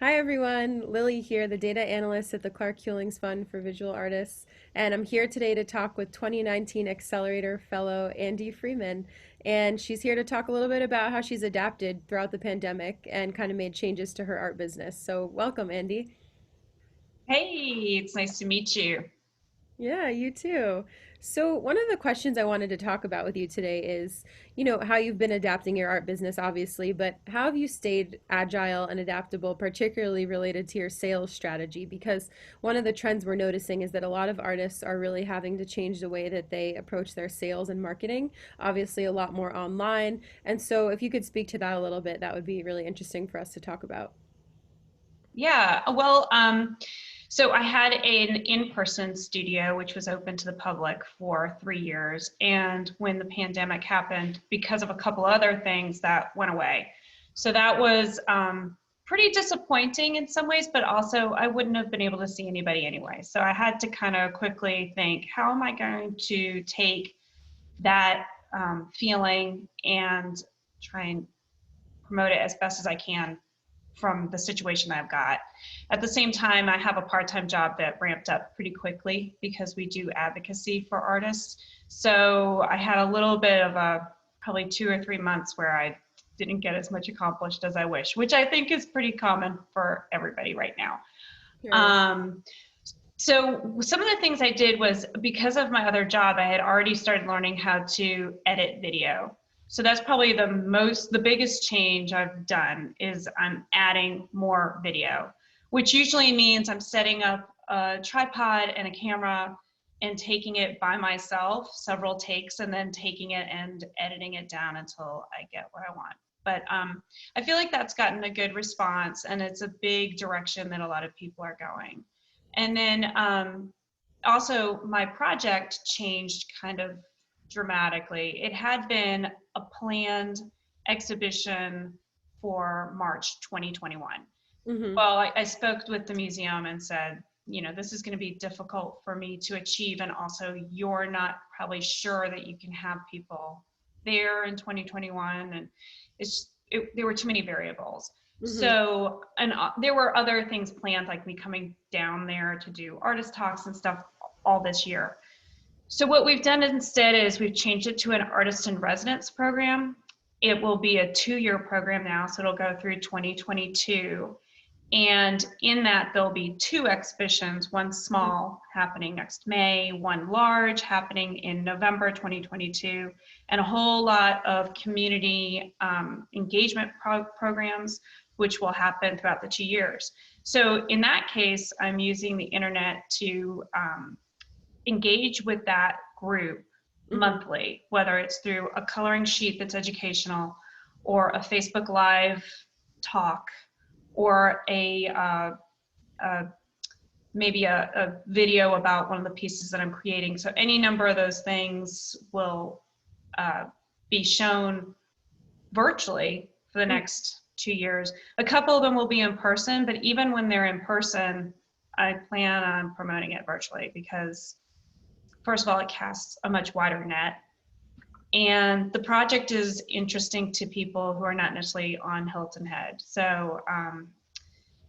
Hi everyone, Lily here, the data analyst at the Clark Hewlings Fund for Visual Artists, and I'm here today to talk with 2019 Accelerator Fellow Andie Freeman. And she's here to talk a little bit about how she's adapted throughout the pandemic and kind of made changes to her art business. So, welcome, Andie. Hey, it's nice to meet you. Yeah, you too. So, one of the questions I wanted to talk about with you today is, how you've been adapting your art business, obviously, but how have you stayed agile and adaptable, particularly related to your sales strategy? Because one of the trends we're noticing is that a lot of artists are really having to change the way that they approach their sales and marketing, obviously, a lot more online. And so, if you could speak to that a little bit, that would be really interesting for us to talk about. Yeah, so I had an in-person studio which was open to the public for 3 years. And when the pandemic happened, because of a couple other things, that went away. So that was pretty disappointing in some ways, but also I wouldn't have been able to see anybody anyway. So I had to kind of quickly think, how am I going to take that feeling and try and promote it as best as I can from the situation that I've got. At the same time, I have a part-time job that ramped up pretty quickly because we do advocacy for artists. So I had a little bit of a probably 2 or 3 months where I didn't get as much accomplished as I wish, which I think is pretty common for everybody right now. Sure. Um, so some of the things I did was, because of my other job, I had already started learning how to edit video. So that's probably the biggest change I've done is I'm adding more video, which usually means I'm setting up a tripod and a camera and taking it by myself, several takes, and then taking it and editing it down until I get what I want. But I feel like that's gotten a good response, and it's a big direction that a lot of people are going. And then also my project changed kind of dramatically. It had been a planned exhibition for March 2021. Mm-hmm. Well, I spoke with the museum and said, this is going to be difficult for me to achieve. And also, you're not probably sure that you can have people there in 2021. And there were too many variables. Mm-hmm. So, and there were other things planned, like me coming down there to do artist talks and stuff all this year. So what we've done instead is we've changed it to an artist in residence program. It will be a 2-year program now, so it'll go through 2022. And in that, there'll be 2 exhibitions, one small happening next May, one large happening in November 2022, and a whole lot of community engagement programs, which will happen throughout the 2 years. So in that case, I'm using the internet to engage with that group Mm-hmm. monthly, whether it's through a coloring sheet that's educational, or a Facebook Live talk, or a maybe a video about one of the pieces that I'm creating. So any number of those things will uh, be shown virtually for the next 2 years. A couple of them will be in person, but even when they're in person, I plan on promoting it virtually because, first of all, it casts a much wider net. And the project is interesting to people who are not necessarily on Hilton Head. So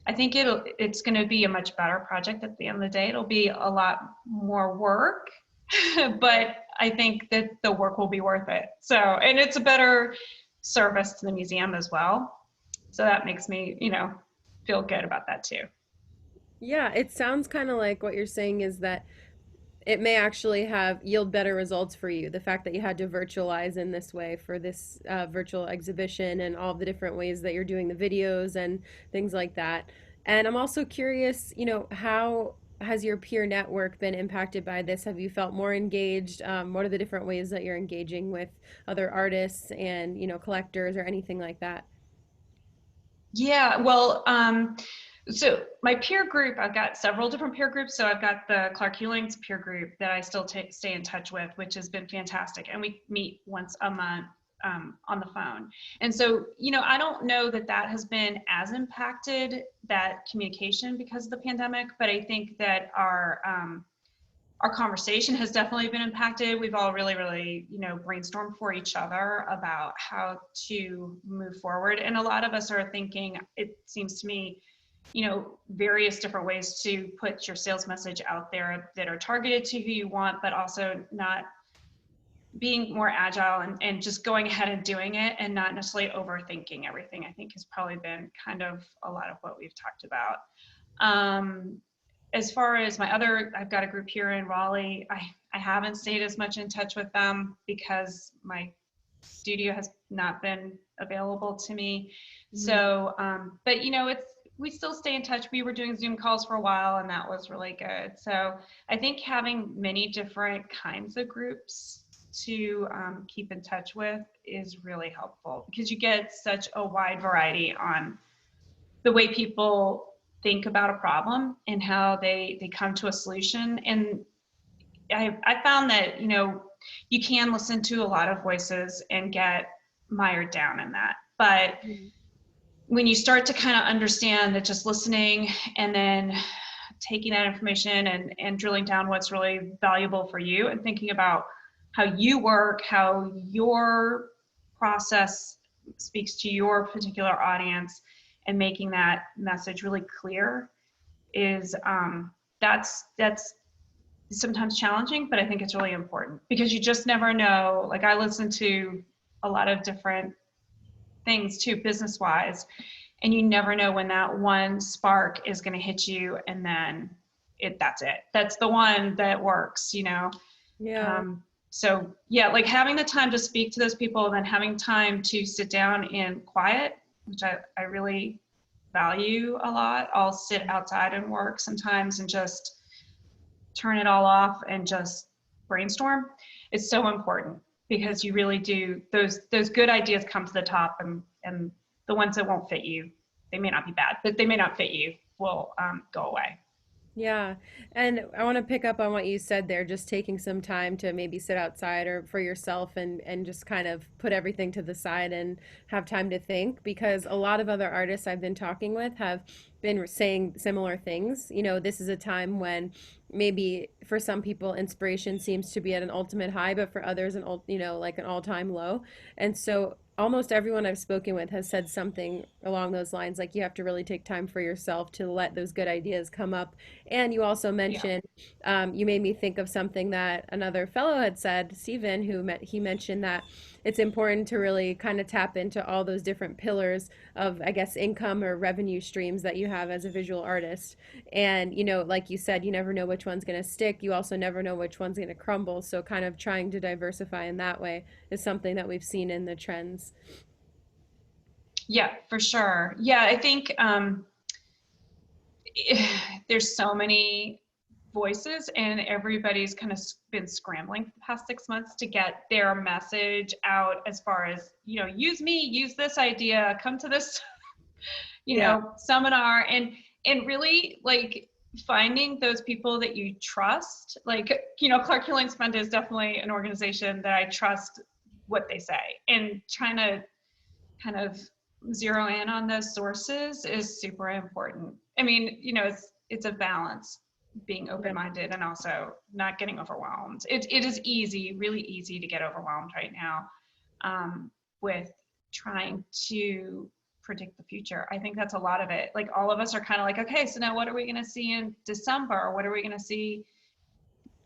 I think it's going to be a much better project at the end of the day. It'll be a lot more work, but I think that the work will be worth it. So, and it's a better service to the museum as well. So that makes me, feel good about that too. Yeah, it sounds kind of like what you're saying is that it may actually have yield better results for you. The fact that you had to virtualize in this way for this virtual exhibition and all the different ways that you're doing the videos and things like that. And I'm also curious, how has your peer network been impacted by this? Have you felt more engaged? What are the different ways that you're engaging with other artists and, collectors or anything like that? Yeah, well, so my peer group, I've got several different peer groups. So I've got the Clark Hewlings peer group that I still stay in touch with, which has been fantastic. And we meet once a month on the phone. And so, I don't know that that has been as impacted, that communication, because of the pandemic, but I think that our conversation has definitely been impacted. We've all really, really, brainstormed for each other about how to move forward. And a lot of us are thinking, it seems to me, various different ways to put your sales message out there that are targeted to who you want, but also not being more agile and just going ahead and doing it and not necessarily overthinking everything, I think has probably been kind of a lot of what we've talked about. Um, as far as I've got a group here in Raleigh. I haven't stayed as much in touch with them because my studio has not been available to me. Mhm. So, but we still stay in touch. We were doing Zoom calls for a while and that was really good. So I think having many different kinds of groups to keep in touch with is really helpful because you get such a wide variety on the way people think about a problem and how they come to a solution. And I found that, you can listen to a lot of voices and get mired down in that. But Mhm. when you start to kind of understand that just listening and then taking that information and drilling down what's really valuable for you and thinking about how you work, how your process speaks to your particular audience, and making that message really clear is that's sometimes challenging, but I think it's really important because you just never know. Like I listen to a lot of different things too, business wise, and you never know when that one spark is going to hit you, and then that's it. That's the one that works. Yeah. Um, so yeah, like having the time to speak to those people and then having time to sit down in quiet, which I really value a lot. I'll sit outside and work sometimes and just turn it all off and just brainstorm. It's so important Yeah. because you really do, those good ideas come to the top, and the ones that won't fit you, they may not be bad, but they may not fit you, will go away. Yeah. And I want to pick up on what you said there, just taking some time to maybe sit outside or for yourself and just kind of put everything to the side and have time to think because a lot of other artists I've been talking with have been saying similar things. This is a time when maybe for some people inspiration seems to be at an ultimate high, but for others like an all-time low. And so almost everyone I've spoken with has said something along those lines, like you have to really take time for yourself to let those good ideas come up. And you also Yeah. mentioned, you made me think of something that another fellow had said, Stephen, he mentioned that it's important to really kind of tap into all those different pillars of, I guess, income or revenue streams that you have as a visual artist. And, like you said, you never know which one's going to stick. You also never know which one's going to crumble. So, kind of trying to diversify in that way is something that we've seen in the trends. Yeah, for sure. Yeah, I think there's so many voices and everybody's kind of been scrambling for the past 6 months to get their message out as far as, use me, use this idea, come to this, Yeah. seminar, and really like finding those people that you trust. Like, Clark Hillings Fund is definitely an organization that I trust what they say, and trying to kind of zero in on those sources is super important. I mean, it's a balance, being Yeah. open-minded and also not getting overwhelmed. It is easy, really easy to get overwhelmed right now, with trying to predict the future. I think that's a lot of it. Like all of us are kind of like, okay, so now what are we going to see in December? What are we going to see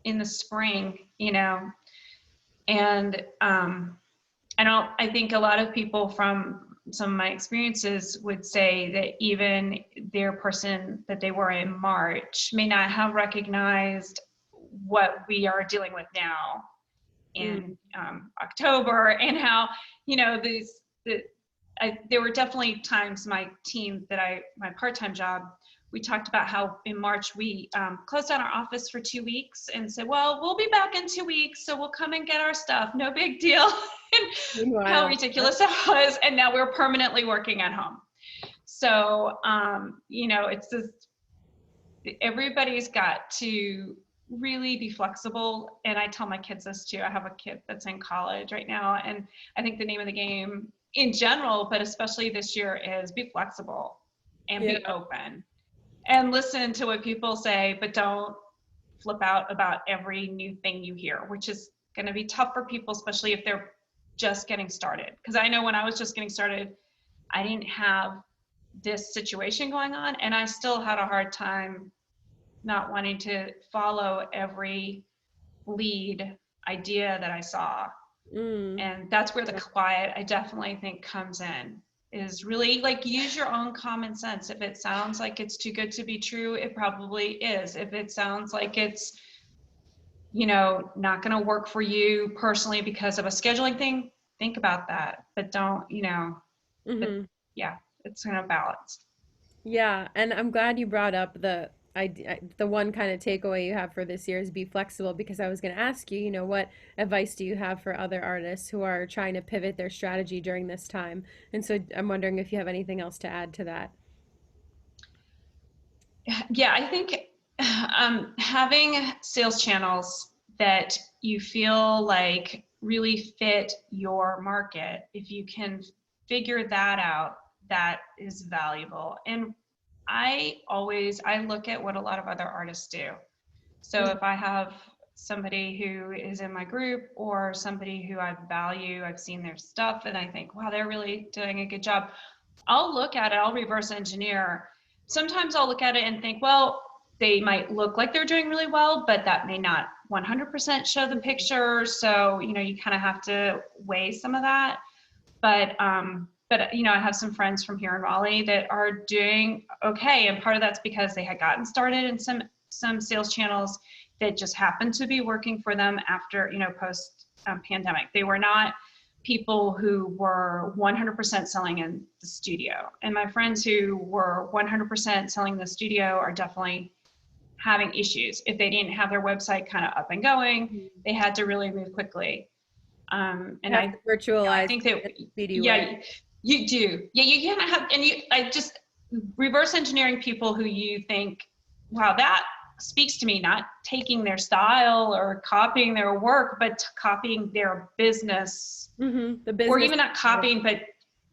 in the spring? And I think a lot of people from some of my experiences would say that even their person that they were in March may not have recognized what we are dealing with now Mm. in October, and how, there were definitely times my team my part-time job, we talked about how in March we closed down our office for 2 weeks and said, well, we'll be back in 2 weeks, so we'll come and get our stuff, no big deal. And how Meanwhile, ridiculous that was. And now we're permanently working at home. So, it's just, everybody's got to really be flexible. And I tell my kids this too. I have a kid that's in college right now. And I think the name of the game in general, but especially this year, is be flexible and yeah. be open and listen to what people say, but don't flip out about every new thing you hear, which is going to be tough for people, especially if they're just getting started. Because I know when I was just getting started, I didn't have this situation going on, and I still had a hard time not wanting to follow every lead idea that I saw. Mm. And that's where the quiet, I definitely think, comes in, is really like use your own common sense. If it sounds like it's too good to be true, it probably is. If it sounds like it's, not going to work for you personally because of a scheduling thing, think about that. But don't, but Hmm. yeah, it's kind of balance. Yeah, and I'm glad you brought up the one kind of takeaway you have for this year is be flexible because I was going to ask you, what advice do you have for other artists who are trying to pivot their strategy during this time? And so I'm wondering if you have anything else to add to that. Yeah, I think having sales channels that you feel like really fit your market, if you can figure that out, that is valuable. And I look at what a lot of other artists do. So if I have somebody who is in my group or somebody who I value, I've seen their stuff and I think, wow, they're really doing a good job. I'll look at it, I'll reverse engineer. Sometimes I'll look at it and think, well, they might look like they're doing really well, but that may not 100% show the picture. So, you kind of have to weigh some of that. But I have some friends from here in Raleigh that are doing okay, and part of that's because they had gotten started in some sales channels that just happened to be working for them after post pandemic. They were not people who were 100% selling in the studio, and my friends who were 100% selling in the studio are definitely having issues. If they didn't have their website kind of up and going, Mhm. they had to really move quickly. You And have to I virtualize think that, in a speedy way. yeah, you do. Yeah, you can't have, and I just reverse engineering people who you think, wow, that speaks to me, not taking their style or copying their work, but copying their business, The or business even not side of copying, but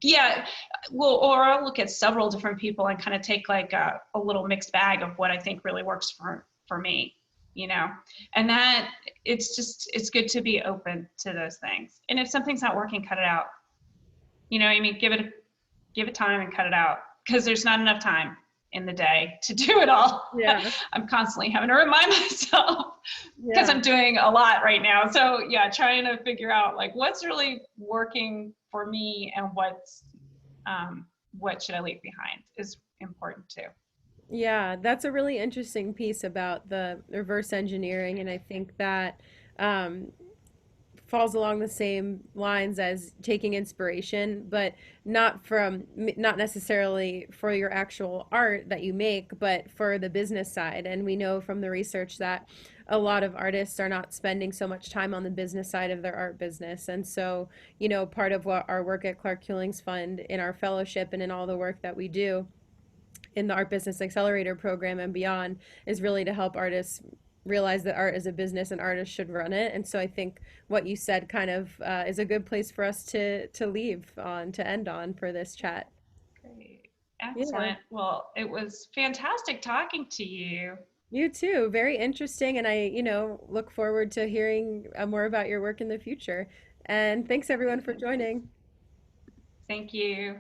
yeah, well, or I'll look at several different people and kind of take like a little mixed bag of what I think really works for me, you know, and that it's good to be open to those things. And if something's not working, cut it out. I mean, give it time and cut it out because there's not enough time in the day to do it all. Yeah, I'm constantly having to remind myself because yeah. I'm doing a lot right now. So yeah, trying to figure out like what's really working for me and what should I leave behind is important too. Yeah, that's a really interesting piece about the reverse engineering, and I think that um, falls along the same lines as taking inspiration, but not necessarily for your actual art that you make, but for the business side. And we know from the research that a lot of artists are not spending so much time on the business side of their art business. And so, part of what our work at Clark Killings Fund in our fellowship and in all the work that we do in the Art Business Accelerator program and beyond is really to help artists realize that art is a business and artists should run it. And so I think what you said kind of is a good place for us to leave on to end on for this chat. Great. Yeah, Excellent. Well, it was fantastic talking to you. you too. Very interesting, and I, look forward to hearing more about your work in the future. And thanks everyone for joining. Thank you.